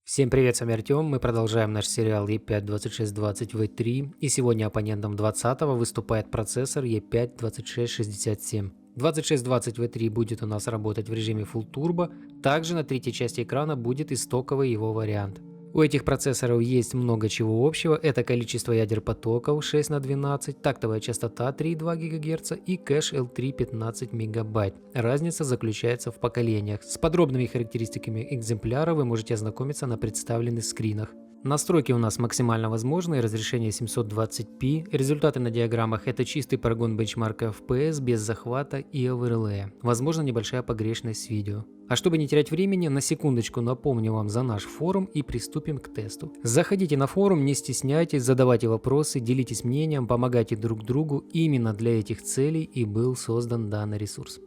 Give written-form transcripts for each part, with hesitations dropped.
Всем привет, с вами Артем. Мы продолжаем наш сериал E5-2620V3, и сегодня оппонентом 20-го выступает процессор E5-2667. 2620V3 будет у нас работать в режиме Full Turbo, также на третьей части экрана будет и стоковый его вариант. У этих процессоров есть много чего общего, это количество ядер потоков 6 на 12, тактовая частота 3,2 ГГц и кэш L3 15 МБ. Разница заключается в поколениях. С подробными характеристиками экземпляра вы можете ознакомиться на представленных скринах. Настройки у нас максимально возможные, разрешение 720p, результаты на диаграммах это чистый прогон бенчмарка FPS без захвата и оверлея, возможно небольшая погрешность с видео. А чтобы не терять времени, на секундочку напомню вам за наш форум и приступим к тесту. Заходите на форум, не стесняйтесь, задавайте вопросы, делитесь мнением, помогайте друг другу, именно для этих целей и был создан данный ресурс.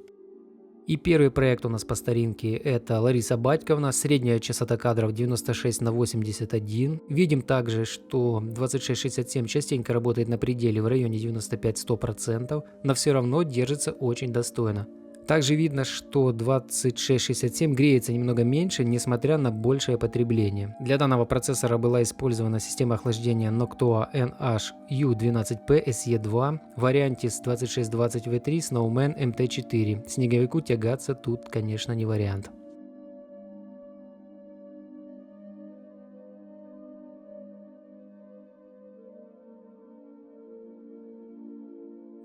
И первый проект у нас по старинке это Лариса Батьковна, средняя частота кадров 96 на 81. Видим также, что 2667 частенько работает на пределе в районе 95-100%, но все равно держится очень достойно. Также видно, что 2667 греется немного меньше, несмотря на большее потребление. Для данного процессора была использована система охлаждения Noctua NH-U12P SE2 в варианте с 2620V3 Snowman MT4. Снеговику тягаться тут, конечно, не вариант.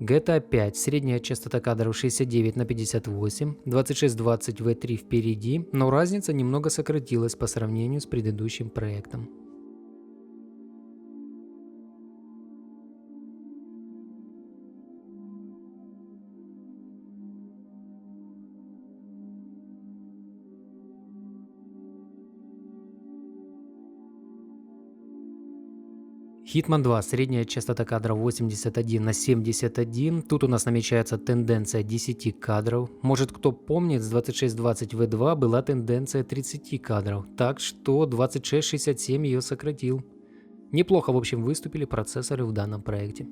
GTA 5, средняя частота кадров 69 на 58, 2620 V3 впереди, но разница немного сократилась по сравнению с предыдущим проектом. Hitman 2, средняя частота кадров 81 на 71, тут у нас намечается тенденция 10 кадров, может кто помнит, с 2620V2 была тенденция 30 кадров, так что 2667 ее сократил. Неплохо в общем выступили процессоры в данном проекте.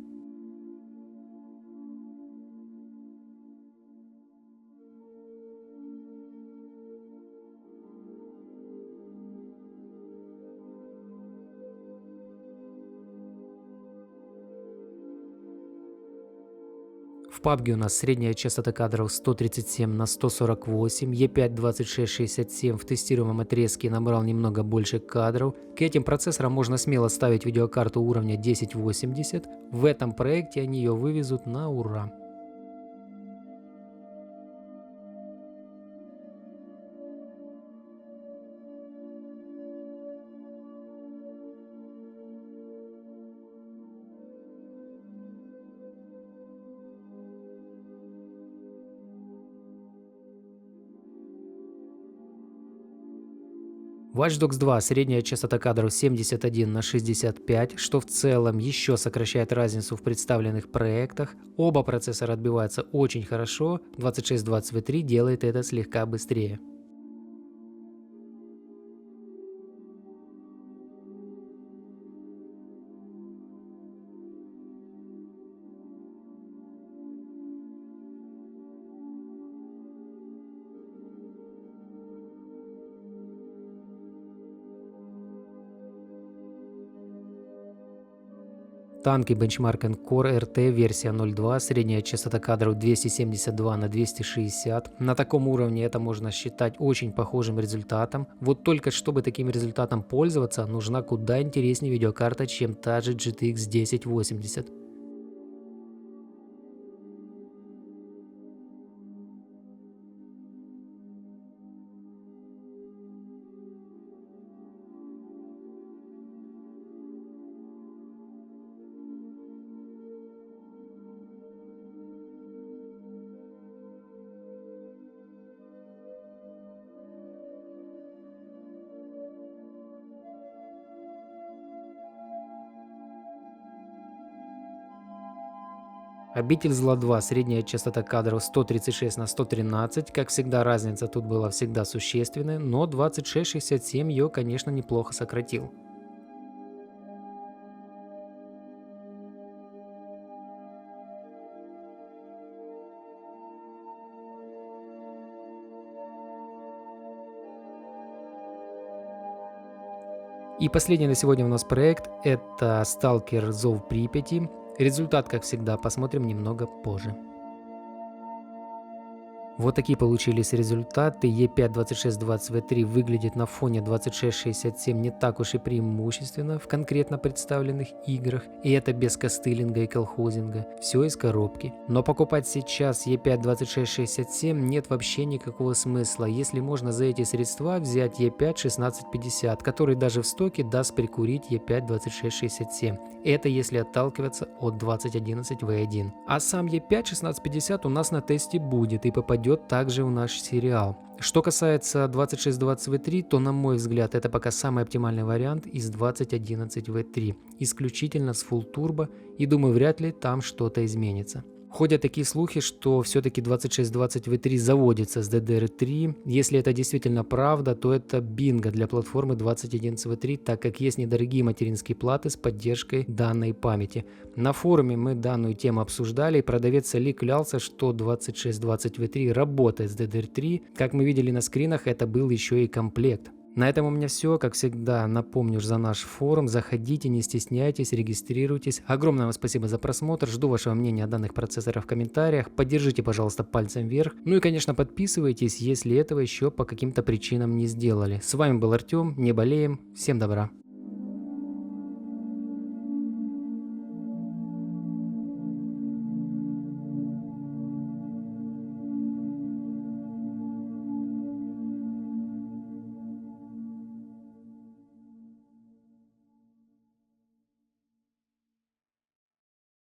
В PUBG у нас средняя частота кадров 137 на 148, E5-2667 в тестируемом отрезке набрал немного больше кадров. К этим процессорам можно смело ставить видеокарту уровня 1080, в этом проекте они ее вывезут на ура. Watch Dogs 2, средняя частота кадров 71 на 65, что в целом еще сокращает разницу в представленных проектах. Оба процессора отбиваются очень хорошо, 2620V3 делает это слегка быстрее. Танки Benchmark Core RT версия 0.2, средняя частота кадров 272 на 260. На таком уровне это можно считать очень похожим результатом. Вот только чтобы таким результатом пользоваться, нужна куда интереснее видеокарта, чем та же GTX 1080. Обитель зла 2, средняя частота кадров 136 на 113, как всегда разница тут была всегда существенная, но 2667 ее, конечно, неплохо сократил. И последний на сегодня у нас проект — это Stalker Зов Припяти. Результат, как всегда, посмотрим немного позже. Вот такие получились результаты. E5-2620V3 выглядит на фоне 2667 не так уж и преимущественно в конкретно представленных играх. И это без костылинга и колхозинга. Все из коробки. Но покупать сейчас E5-2667 нет вообще никакого смысла, если можно за эти средства взять E5-1650, который даже в стоке даст прикурить E5-2667. Это если отталкиваться от 2011V1. А сам E5-1650 у нас на тесте будет и попадет также в наш сериал. Что касается 2620V3, то на мой взгляд это пока самый оптимальный вариант из 2011V3, исключительно с Full Turbo, и думаю, вряд ли там что-то изменится. Ходят такие слухи, что все-таки 2620V3 заводится с DDR3. Если это действительно правда, то это бинго для платформы 2011V3, так как есть недорогие материнские платы с поддержкой данной памяти. На форуме мы данную тему обсуждали, и продавец Али клялся, что 2620V3 работает с DDR3. Как мы видели на скринах, это был еще и комплект. На этом у меня все. Как всегда, напомню за наш форум. Заходите, не стесняйтесь, регистрируйтесь. Огромное вам спасибо за просмотр. Жду вашего мнения о данных процессорах в комментариях. Поддержите, пожалуйста, пальцем вверх. Ну и, конечно, подписывайтесь, если этого еще по каким-то причинам не сделали. С вами был Артем. Не болеем. Всем добра.